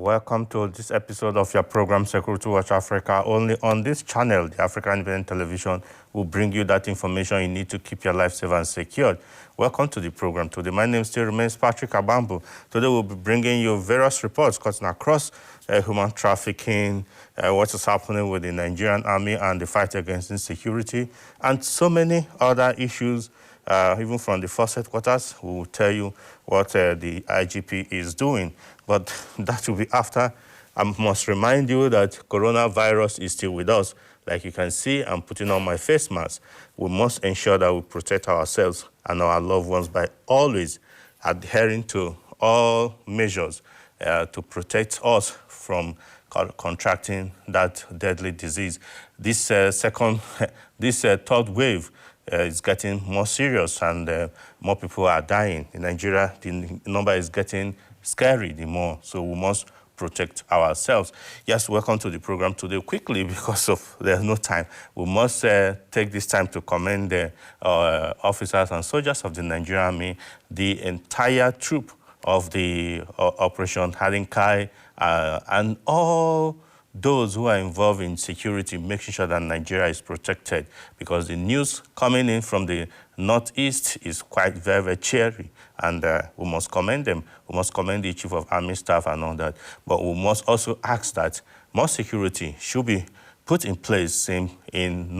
Welcome to this episode of your program, Security Watch Africa. Only on this channel, the African Independent Television, will bring you that information you need to keep your life safe and secured. Welcome to the program. Today, my name still remains Patrick Abambu. Today, we'll be bringing you various reports cutting across human trafficking, what is happening with the Nigerian army and the fight against insecurity, and so many other issues. Even from the first headquarters, we will tell you what the IGP is doing. But that will be after. I must remind you that coronavirus is still with us. Like you can see, I'm putting on my face mask. We must ensure that we protect ourselves and our loved ones by always adhering to all measures to protect us from contracting that deadly disease. This third wave is getting more serious and more people are dying. In Nigeria, the number is getting scary the more, so we must protect ourselves. Yes, welcome to the program today. Quickly, because there's no time, we must take this time to commend the officers and soldiers of the Nigerian Army, the entire troop of the Operation Harinkai, and all those who are involved in security, making sure that Nigeria is protected, because the news coming in from the northeast is quite very, very cheery, and we must commend them. We must commend the Chief of Army Staff and all that, but we must also ask that more security should be put in place in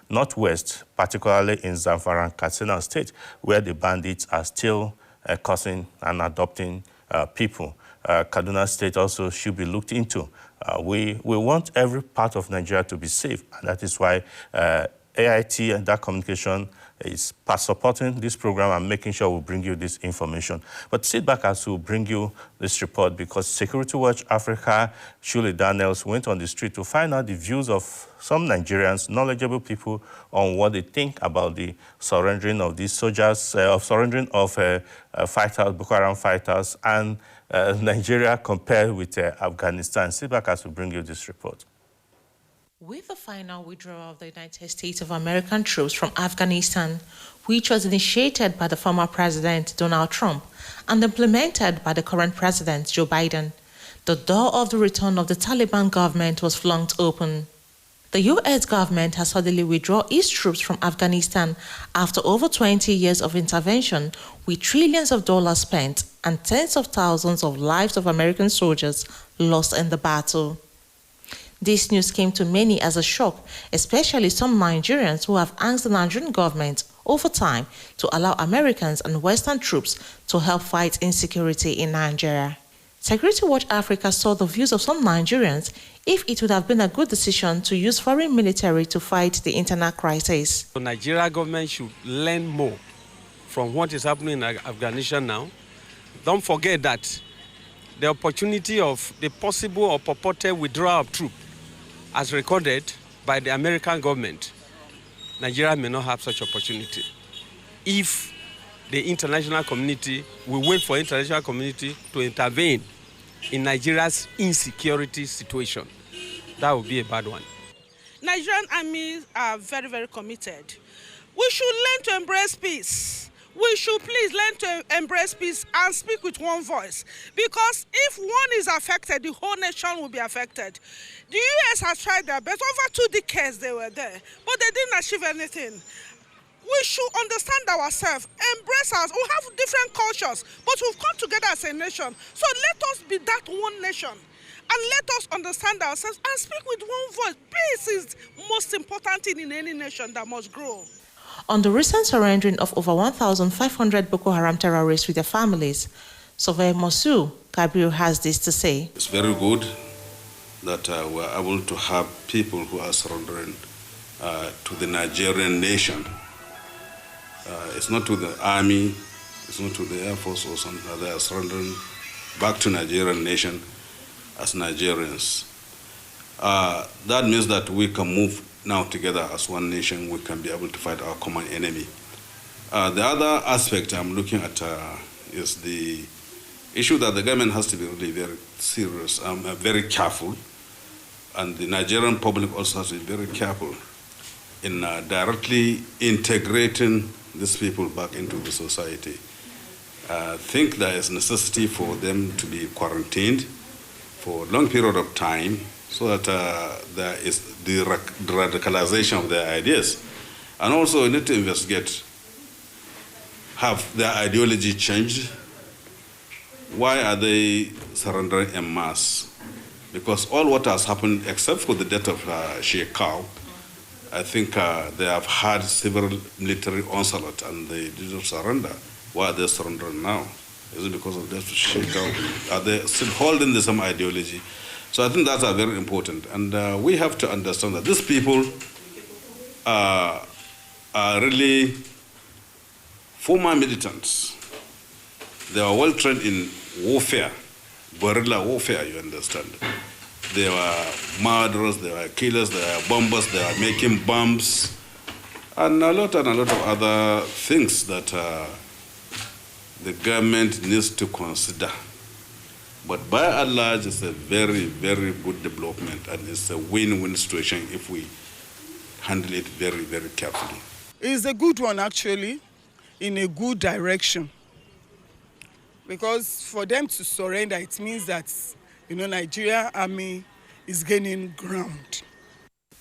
northwest, particularly in Zamfara and Katsina State, where the bandits are still causing and adopting people. Kaduna State also should be looked into. We want every part of Nigeria to be safe, and that is why AIT and that communication is supporting this program and making sure we bring you this information. But sit back as we bring you this report, because Security Watch Africa, Shirley Daniels, went on the street to find out the views of some Nigerians, knowledgeable people, on what they think about the surrendering of these soldiers, surrendering of fighters, Boko Haram fighters, and Nigeria compared with Afghanistan. Sit back as we bring you this report. With the final withdrawal of the United States of American troops from Afghanistan, which was initiated by the former President Donald Trump and implemented by the current President Joe Biden, the door of the return of the Taliban government was flung open. The U.S. government has suddenly withdrawn its troops from Afghanistan after over 20 years of intervention, with trillions of dollars spent and tens of thousands of lives of American soldiers lost in the battle. This news came to many as a shock, especially some Nigerians who have asked the Nigerian government over time to allow Americans and Western troops to help fight insecurity in Nigeria. Security Watch Africa saw the views of some Nigerians if it would have been a good decision to use foreign military to fight the internal crisis. The Nigerian government should learn more from what is happening in Afghanistan now. Don't forget that the opportunity of the possible or purported withdrawal of troops as recorded by the American government, Nigeria may not have such opportunity. If the international community will wait for international community to intervene in Nigeria's insecurity situation, that would be a bad one. Nigerian armies are very, very committed. We should learn to embrace peace. We should please learn to embrace peace and speak with one voice. Because if one is affected, the whole nation will be affected. The U.S. has tried their best. Over 2 decades they were there, but they didn't achieve anything. We should understand ourselves, embrace us. We have different cultures, but we've come together as a nation. So let us be that one nation. And let us understand ourselves and speak with one voice. Peace is most important thing in any nation that must grow. On the recent surrendering of over 1,500 Boko Haram terrorists with their families, Surveyor Mosu Gabriel has this to say. It's very good that we're able to have people who are surrendering to the Nigerian nation. It's not to the army, it's not to the Air Force or something. They are surrendering back to Nigerian nation as Nigerians. That means that we can move now together as one nation. We can be able to fight our common enemy. The other aspect I'm looking at is the issue that the government has to be really very serious, very careful, and the Nigerian public also has to be very careful in directly integrating these people back into the society. I think there is necessity for them to be quarantined for a long period of time so that there is the radicalization of their ideas. And also, we need to investigate, have their ideology changed? Why are they surrendering en masse? Because all what has happened, except for the death of Sheikh Kaw, I think they have had several military onslaught and they didn't surrender. Why are they surrendering now? Is it because of death of Sheikh Kaw? Are they still holding the same ideology? So I think that's very important. And we have to understand that these people are really former militants. They are well trained in warfare, guerrilla warfare, you understand. They were murderers, they were killers, they were bombers, they were making bombs, and a lot of other things that the government needs to consider. But by and large, it's a very, very good development, and it's a win-win situation if we handle it very, very carefully. It's a good one, actually, in a good direction. Because for them to surrender, it means that, Nigeria Army is gaining ground.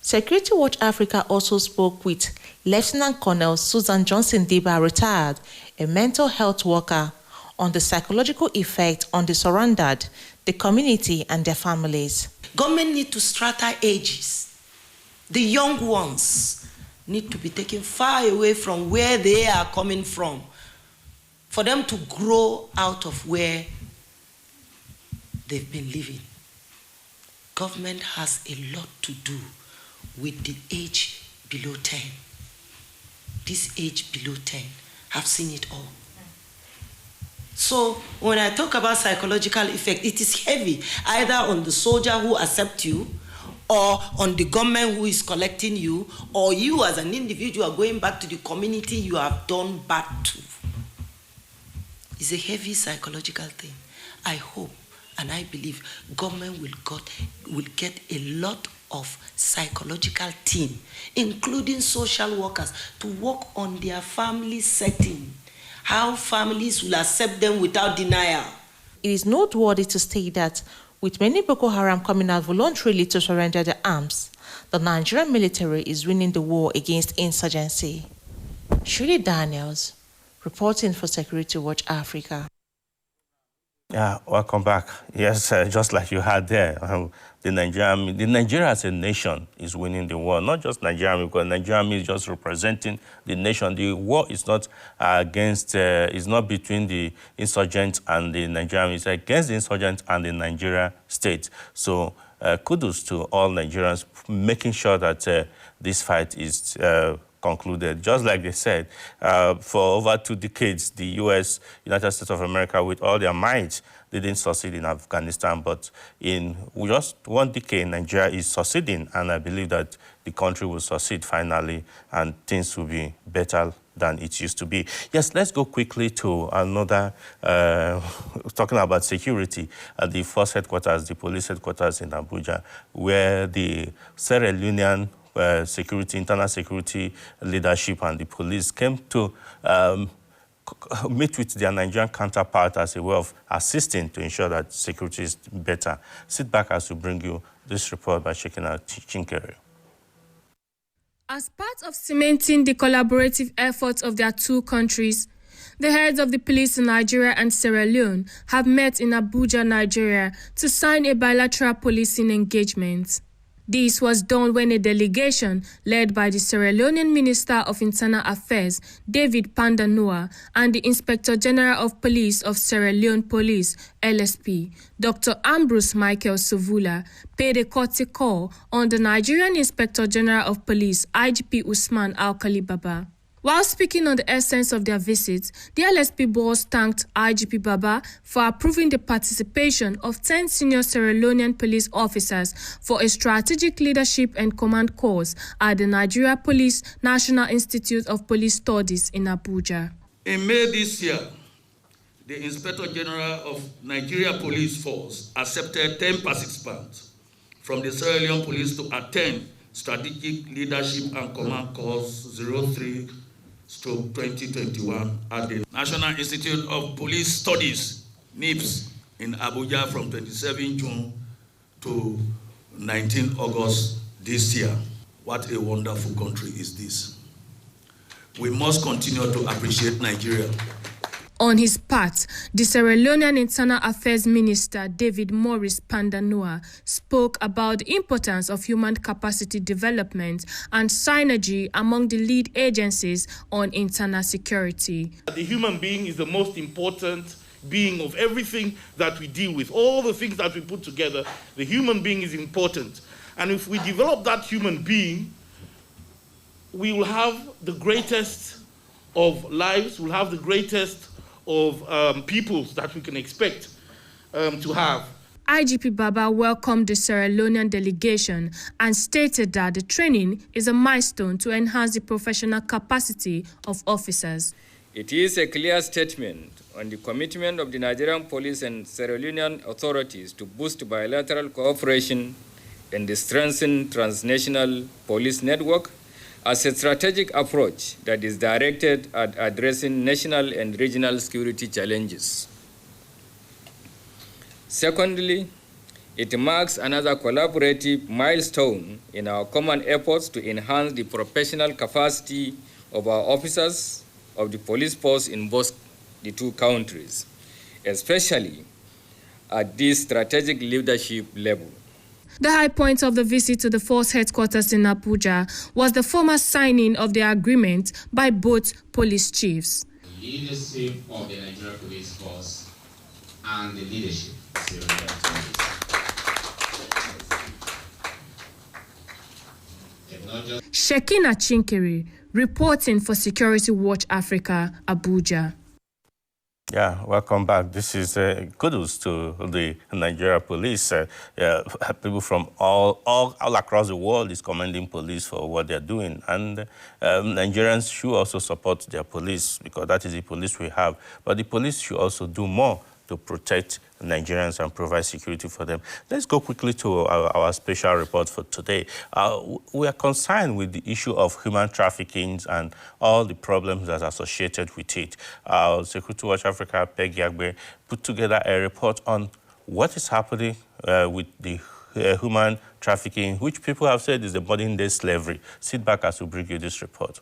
Security Watch Africa also spoke with Lieutenant Colonel Susan Johnson-Diba, retired, a mental health worker, on the psychological effect on the surrendered, the community and their families. Government need to strata ages. The young ones need to be taken far away from where they are coming from for them to grow out of where they've been living. Government has a lot to do with the age below 10. This age below 10, I've seen it all. So when I talk about psychological effect, it is heavy, either on the soldier who accepts you, or on the government who is collecting you, or you as an individual going back to the community you have done bad to. It's a heavy psychological thing. I hope and I believe government will get a lot of psychological team, including social workers, to work on their family setting, how families will accept them without denial. It is noteworthy to state that with many Boko Haram coming out voluntarily to surrender their arms, the Nigerian military is winning the war against insurgency. Shirley Daniels, reporting for Security Watch Africa. Yeah, welcome back. Yes, just like you had there, the Nigeria as a nation is winning the war. Not just Nigeria, because Nigeria is just representing the nation. The war is not is not between the insurgents and the Nigerian. It's against the insurgents and the Nigeria state. So kudos to all Nigerians making sure that this fight is concluded. Just like they said, for over 2 decades, the U.S., United States of America, with all their might, they didn't succeed in Afghanistan. But in just 1 decade, Nigeria is succeeding, and I believe that the country will succeed finally, and things will be better than it used to be. Yes, let's go quickly to another, talking about security at the force headquarters, the police headquarters in Abuja, where the Sierra Leonean internal security leadership and the police came to meet with their Nigerian counterpart as a way of assisting to ensure that security is better. Sit back as we bring you this report by Shekina Chinkere. As part of cementing the collaborative efforts of their two countries, the heads of the police in Nigeria and Sierra Leone have met in Abuja, Nigeria, to sign a bilateral policing engagement. This was done when a delegation led by the Sierra Leonean Minister of Internal Affairs, David Pandanoa, and the Inspector General of Police of Sierra Leone Police, LSP, Dr. Ambrose Michael Sovula, paid a courtesy call on the Nigerian Inspector General of Police, IGP Usman Alkali Baba. While speaking on the essence of their visit, the LSP boss thanked IGP Baba for approving the participation of 10 senior Sierra Leonean police officers for a strategic leadership and command course at the Nigeria Police National Institute of Police Studies in Abuja. In May this year, the Inspector General of Nigeria Police Force accepted 10 participants from the Sierra Leone Police to attend Strategic Leadership and Command Course 03/2021 at the National Institute of Police Studies, NIPS, in Abuja from 27 June to 19 August this year. What a wonderful country is this. We must continue to appreciate Nigeria. On his part, the Sierra Leonean Internal Affairs Minister David Morris Pandanua spoke about the importance of human capacity development and synergy among the lead agencies on internal security. The human being is the most important being of everything that we deal with. All the things that we put together, the human being is important. And if we develop that human being, we will have the greatest of lives, we'll have the greatest of peoples that we can expect to have. IGP Baba welcomed the Sierra Leonean delegation and stated that the training is a milestone to enhance the professional capacity of officers. It is a clear statement on the commitment of the Nigerian police and Sierra Leonean authorities to boost bilateral cooperation and strengthen transnational police network as a strategic approach that is directed at addressing national and regional security challenges. Secondly, it marks another collaborative milestone in our common efforts to enhance the professional capacity of our officers of the police force in both the two countries, especially at this strategic leadership level. The high point of the visit to the force headquarters in Abuja was the formal signing of the agreement by both police chiefs. The leadership of the Nigerian police force and the leadership of the Sierra Leone police. Shekina Chinkiri, reporting for Security Watch Africa, Abuja. Yeah, welcome back. This is kudos to the Nigeria police. People from all across the world is commending police for what they're doing. And Nigerians should also support their police because that is the police we have. But the police should also do more to protect Nigerians and provide security for them. Let's go quickly to our special report for today. We are concerned with the issue of human trafficking and all the problems that are associated with it. Security Watch Africa, Peg Yagbe, put together a report on what is happening with the human trafficking, which people have said is the modern-day slavery. Sit back as we bring you this report.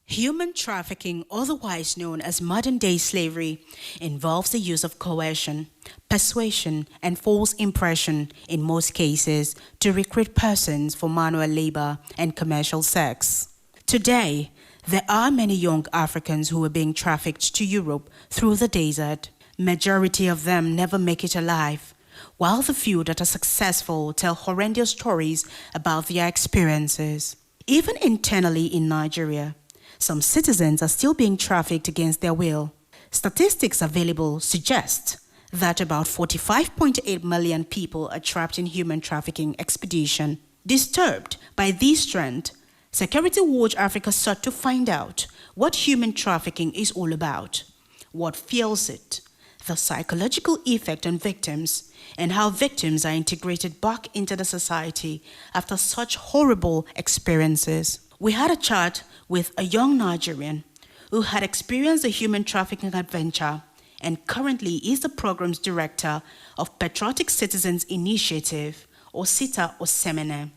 Human trafficking, otherwise known as modern-day slavery, involves the use of coercion, persuasion, and false impression in most cases to recruit persons for manual labor and commercial sex. Today, there are many young Africans who are being trafficked to Europe through the desert. Majority of them never make it alive, while the few that are successful tell horrendous stories about their experiences. Even internally in Nigeria, some citizens are still being trafficked against their will. Statistics available suggest that about 45.8 million people are trapped in human trafficking expedition. Disturbed by this trend, Security Watch Africa sought to find out what human trafficking is all about, what fuels it, the psychological effect on victims, and how victims are integrated back into the society after such horrible experiences. We had a chat with a young Nigerian who had experienced a human trafficking adventure and currently is the program's director of Patriotic Citizens Initiative, or SITA Osemene,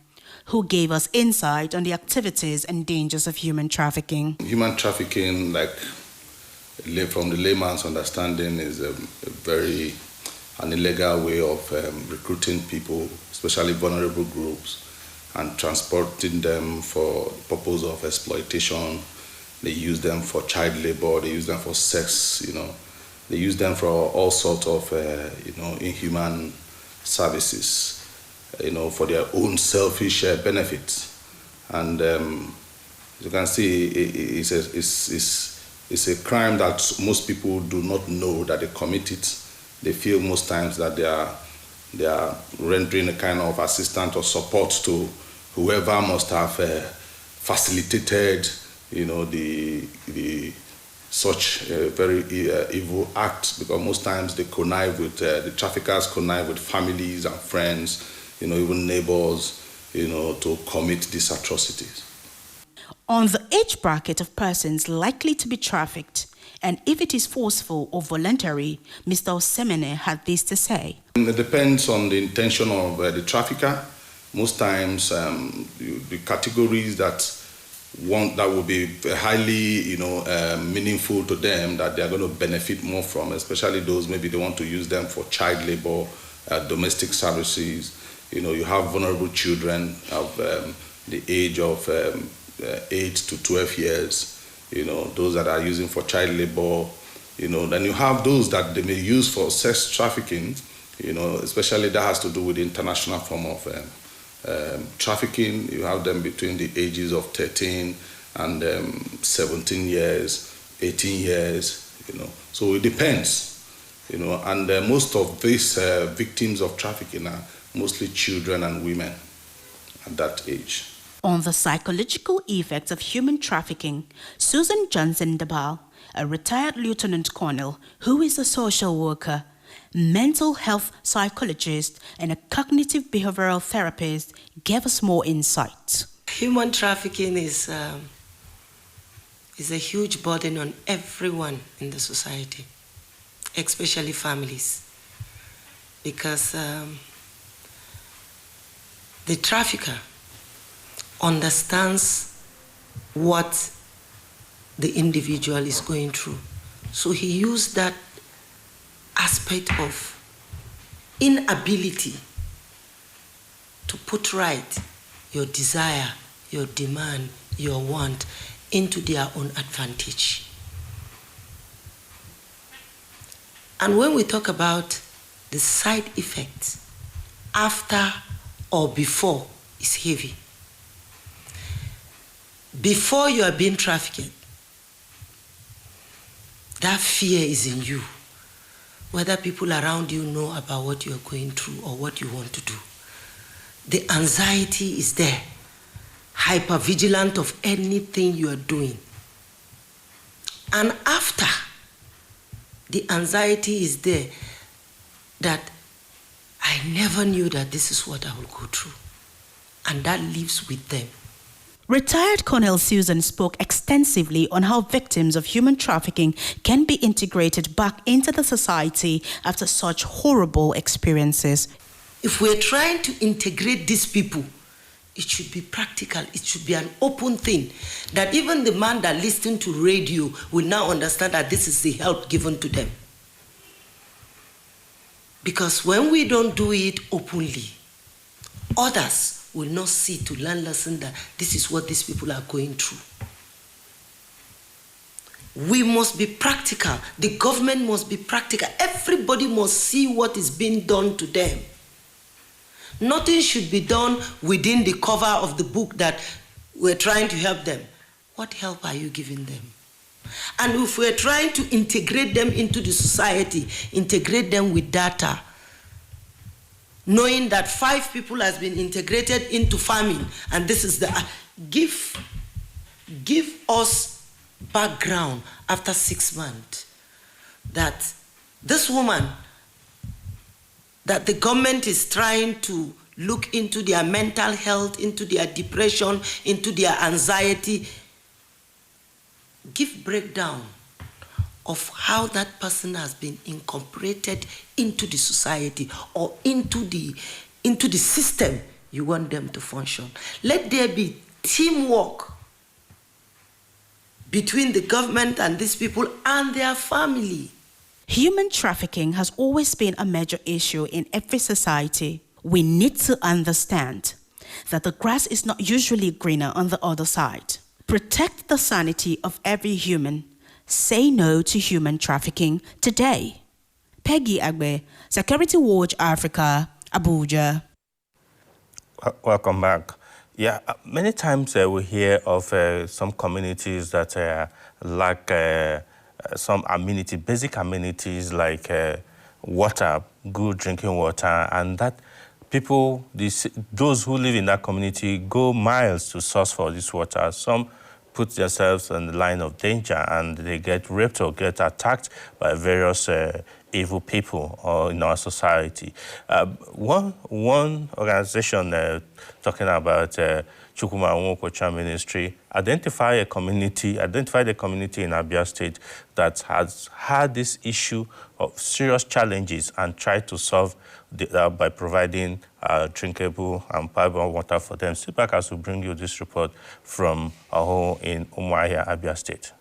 who gave us insight on the activities and dangers of human trafficking. Human trafficking, like from the layman's understanding, is an illegal way of recruiting people, especially vulnerable groups, and transporting them for the purpose of exploitation. They use them for child labor, they use them for sex, they use them for all sorts of, inhuman services, for their own selfish benefits. And as you can see, it's a crime that most people do not know that they commit it. They feel most times that they are rendering a kind of assistance or support to whoever must have facilitated, the such very evil act, because most times they connive with the traffickers connive with families and friends, even neighbors, to commit these atrocities. On the age bracket of persons likely to be trafficked, And if it is forceful or voluntary, Mr. Osemene had this to say. It depends on the intention of the trafficker. Most times, the categories that will be highly, meaningful to them, that they are going to benefit more from, especially those maybe they want to use them for child labor, domestic services. You have vulnerable children of the age of 8 to 12 years. Those that are using for child labor. Then you have those that they may use for sex trafficking. Especially that has to do with the international form of trafficking. You have them between the ages of 13 and 17 years, 18 years, So it depends, and most of these victims of trafficking are mostly children and women at that age. On the psychological effects of human trafficking, Susan Johnson-Dabal, a retired lieutenant colonel who is a social worker, mental health psychologist, and a cognitive behavioral therapist, gave us more insight. Human trafficking is a huge burden on everyone in the society, especially families, because the trafficker understands what the individual is going through. So he used that aspect of inability to put right your desire, your demand, your want into their own advantage. And when we talk about the side effects after or before, is heavy. Before you are being trafficked, that fear is in you, whether people around you know about what you are going through or what you want to do. The anxiety is there, hypervigilant of anything you are doing. And after, the anxiety is there that I never knew that this is what I will go through. And that lives with them. Retired Colonel Susan spoke extensively on how victims of human trafficking can be integrated back into the society after such horrible experiences. If we're trying to integrate these people, it should be practical. It should be an open thing, that even the man that listens to radio will now understand that this is the help given to them. Because when we don't do it openly, others will not see to learn lesson that this is what these people are going through. We must be practical. The government must be practical. Everybody must see what is being done to them. Nothing should be done within the cover of the book that we're trying to help them. What help are you giving them? And if we're trying to integrate them into the society, integrate them with data, knowing that 5 people has been integrated into farming, and this is the give us background after 6 months that this woman, that the government is trying to look into their mental health, into their depression, into their anxiety, give breakdown of how that person has been incorporated into the society or into the system you want them to function. Let there be teamwork between the government and these people and their family. Human trafficking has always been a major issue in every society. We need to understand that the grass is not usually greener on the other side. Protect the sanity of every human. Say no to human trafficking today. Peggy Agbe, Security Watch Africa, Abuja. Welcome back. Yeah, many times we hear of some communities that lack some amenity, basic amenities like water, good drinking water, and that people, those who live in that community go miles to source for this water. Some put themselves on the line of danger, and they get raped or get attacked by various evil people in our society. One organization talking about Chukwuma Nwokocha Ministry identified a community in Abia State that has had this issue of serious challenges and tried to solve by providing drinkable and potable water for them. Sit back as we bring you this report from our home in Umuahia, Abia State.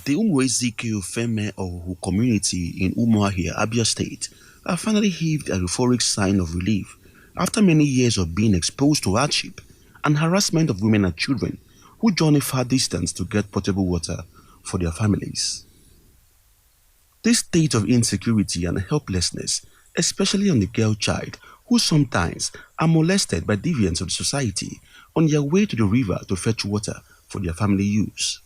The Umuezike Feme Ohu community in Umuahia, Abia State, have finally heaved a euphoric sign of relief after many years of being exposed to hardship and harassment of women and children who journey far distance to get potable water for their families. This state of insecurity and helplessness, especially on the girl child, who sometimes are molested by deviants of the society on their way to the river to fetch water for their family use.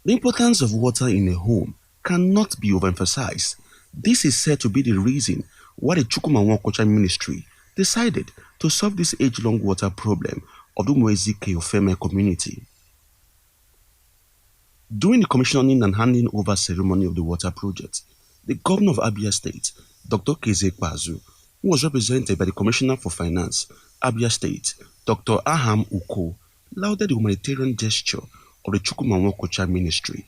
The importance of water in a home cannot be overemphasized. This is said to be the reason why the Chukwuma Nwokocha Ministry decided to solve this age-long water problem of the Umuezike Ofeme community. During the commissioning and handing over ceremony of the water project, the governor of Abia State, Dr. Keze Kwazu, who was represented by the Commissioner for Finance, Abia State, Dr. Aham Uko, lauded the humanitarian gesture of the Chukwuma Nwokocha Ministry.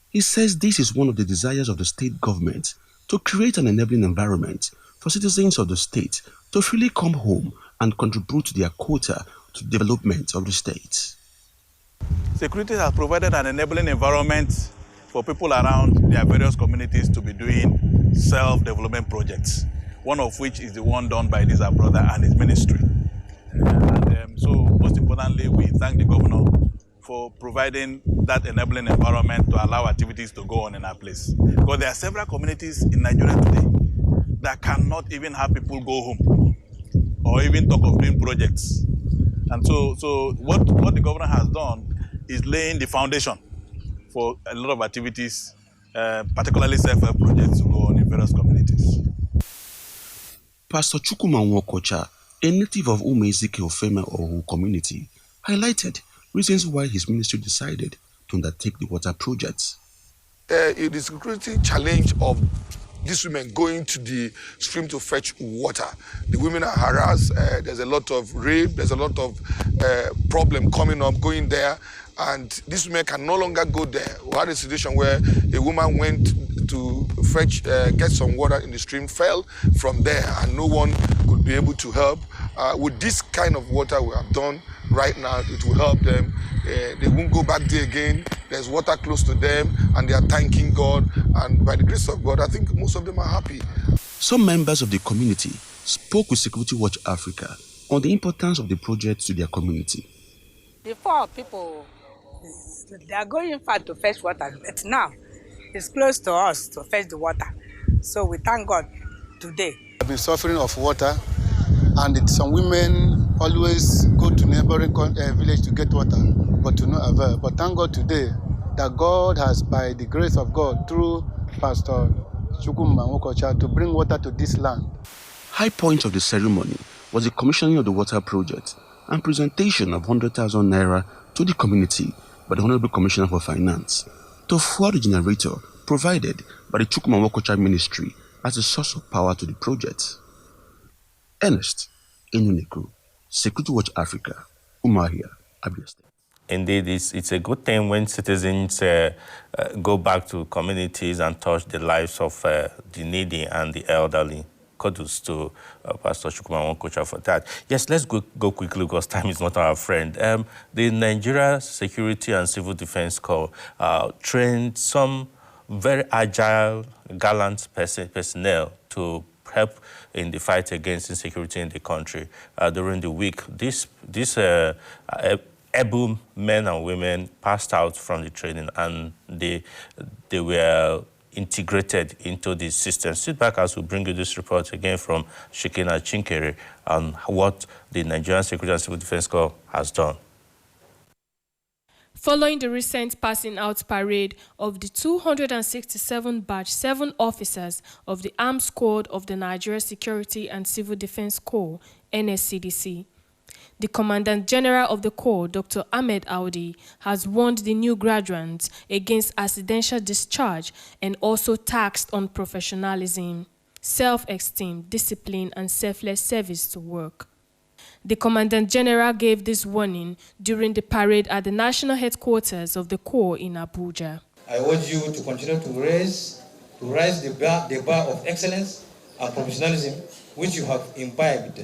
He says this is one of the desires of the state government to create an enabling environment for citizens of the state to freely come home and contribute their quota to the development of the state. Security has provided an enabling environment for people around their various communities to be doing self-development projects, one of which is the one done by this our brother and his ministry. So most importantly, we thank the governor for providing that enabling environment to allow activities to go on in our place. Because there are several communities in Nigeria today that cannot even have people go home or even talk of doing projects. And so what the governor has done is laying the foundation for a lot of activities, particularly self-help projects to go on in various communities. Pastor Chukwuma Nwokocha, a native of Umuezike Ofeme Ohu community, highlighted reasons why his ministry decided to undertake the water projects. It is a security challenge of these women going to the stream to fetch water. The women are harassed, there's a lot of rape, there's a lot of problem coming up going there, and these women can no longer go there. We had a situation where a woman went to fetch, get some water in the stream, fell from there, and no one could be able to help. With this kind of water we have done right now, it will help them. They won't go back there again. There's water close to them, and they are thanking God. And by the grace of God, I think most of them are happy. Some members of the community spoke with Security Watch Africa on the importance of the project to their community. Before, people, they are going far to fetch water, but now it's close to us to fetch the water. So we thank God today. I've been suffering of water, and some women always go to neighboring village to get water, but to no avail. But thank God today that God has, by the grace of God, through Pastor Chukwuma Nwokocha, to bring water to this land. High point of the ceremony was the commissioning of the water project and presentation of 100,000 naira to the community by the Honorable Commissioner for Finance to fuel the generator provided by the Chukwuma Nwokocha Ministry as a source of power to the project. Ernest Enuneku, Security Watch Africa, Umuahia, Abia State. Indeed, it's a good thing when citizens go back to communities and touch the lives of the needy and the elderly. Kudos to Pastor Chukwuma Nwokocha for that. Yes, let's go quickly because time is not our friend. The Nigeria Security and Civil Defense Corps trained some very agile, gallant personnel to help in the fight against insecurity in the country. During the week, these able men and women passed out from the training, and they were integrated into the system. Sit back as we bring you this report again from Shekina Chinkere on what the Nigerian Security and Civil Defense Corps has done. Following the recent passing out parade of the 267 Batch 7 officers of the Armed Squad of the Nigeria Security and Civil Defense Corps, NSCDC, The Commandant General of the Corps, Dr. Ahmed Audi, has warned the new graduates against accidental discharge and also taxed on professionalism, self-esteem, discipline, and selfless service to work. The Commandant General gave this warning during the parade at the national headquarters of the Corps in Abuja. I urge you to continue to raise the bar of excellence and professionalism which you have imbibed,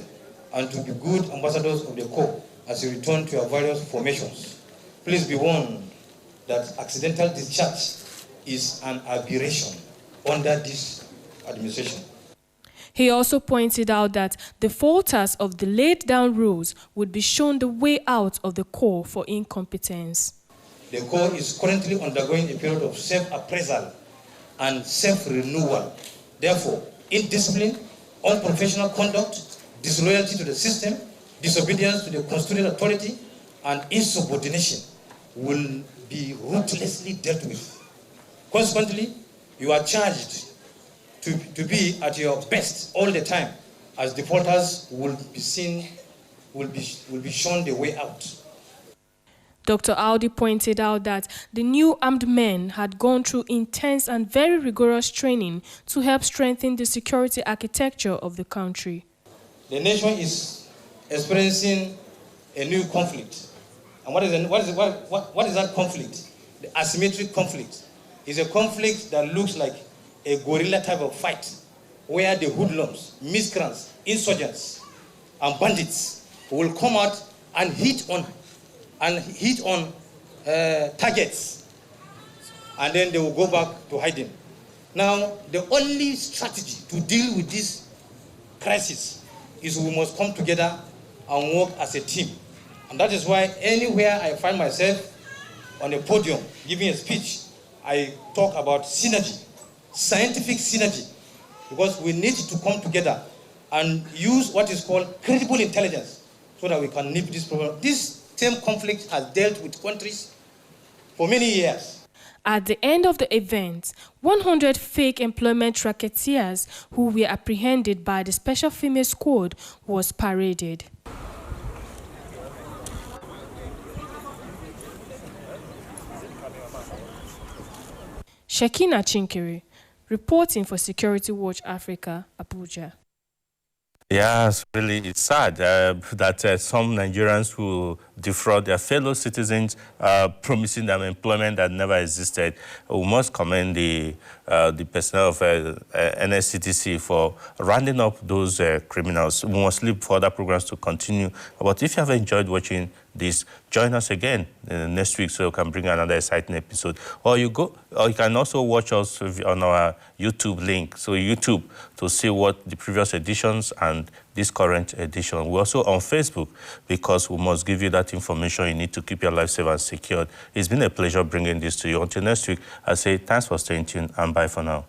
and to be good ambassadors of the Corps as you return to your various formations. Please be warned that accidental discharge is an aberration under this administration. He also pointed out that the faulters of the laid-down rules would be shown the way out of the Corps for incompetence. The Corps is currently undergoing a period of self-appraisal and self-renewal. Therefore, indiscipline, unprofessional conduct, disloyalty to the system, disobedience to the constituted authority, and insubordination will be ruthlessly dealt with. Consequently, you are charged to be at your best all the time, as defaulters will be shown the way out. Dr. Audi pointed out that the new armed men had gone through intense and very rigorous training to help strengthen the security architecture of the country. The nation is experiencing a new conflict. And what is that conflict? The asymmetric conflict is a conflict that looks like a guerrilla type of fight, where the hoodlums, miscreants, insurgents, and bandits will come out and hit on targets, and then they will go back to hiding. Now, the only strategy to deal with this crisis is we must come together and work as a team. And that is why anywhere I find myself on a podium giving a speech, I talk about synergy, scientific synergy, because we need to come together and use what is called credible intelligence so that we can nip this problem. This same conflict has dealt with countries for many years. At the end of the event, 100 fake employment racketeers who were apprehended by the Special Female Squad was paraded. Shekina Chinkiri, reporting for Security Watch Africa, Abuja. Yes, really, it's sad that some Nigerians will defraud their fellow citizens, promising them employment that never existed. We must commend the personnel of NSCTC for rounding up those criminals. We must leave for other programs to continue. But if you have enjoyed watching this, join us again next week so we can bring another exciting episode. Or you can also watch us on our YouTube link. So YouTube to see what the previous editions and this current edition. We're also on Facebook because we must give you that information you need to keep your life safe and secured. It's been a pleasure bringing this to you. Until next week, I say thanks for staying tuned and bye for now.